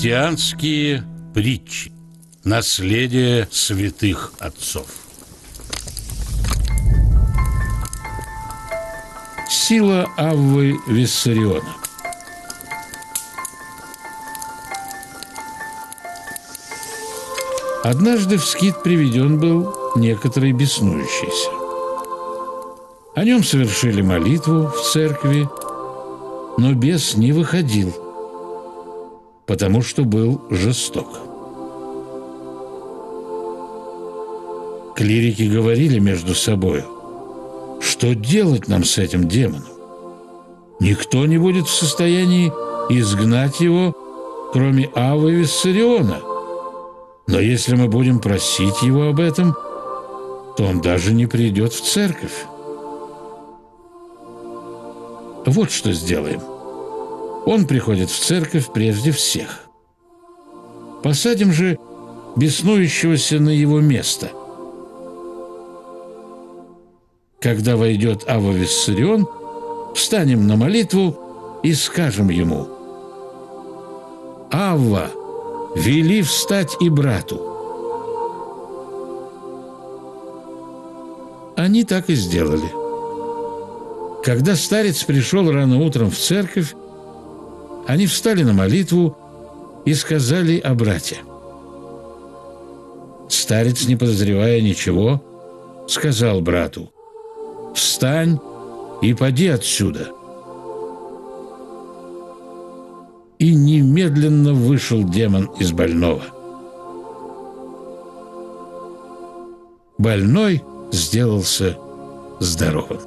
Христианские притчи. Наследие святых отцов. Сила Аввы Виссариона. Однажды в скит приведен был некоторый беснующийся. О нем совершили молитву в церкви, но бес не выходил, потому что был жесток. Клирики говорили между собою: что делать нам с этим демоном? Никто не будет в состоянии изгнать его, кроме Аввы Виссариона. Но если мы будем просить его об этом, то он даже не придет в церковь. Вот что сделаем. Он приходит в церковь прежде всех. Посадим же беснующегося на его место. Когда войдет Авва Виссарион, встанем на молитву и скажем ему: «Авва, вели встать и брату». Они так и сделали. Когда старец пришел рано утром в церковь, они встали на молитву и сказали о брате. Старец, не подозревая ничего, сказал брату: «Встань и поди отсюда». И немедленно вышел демон из больного. Больной сделался здоровым.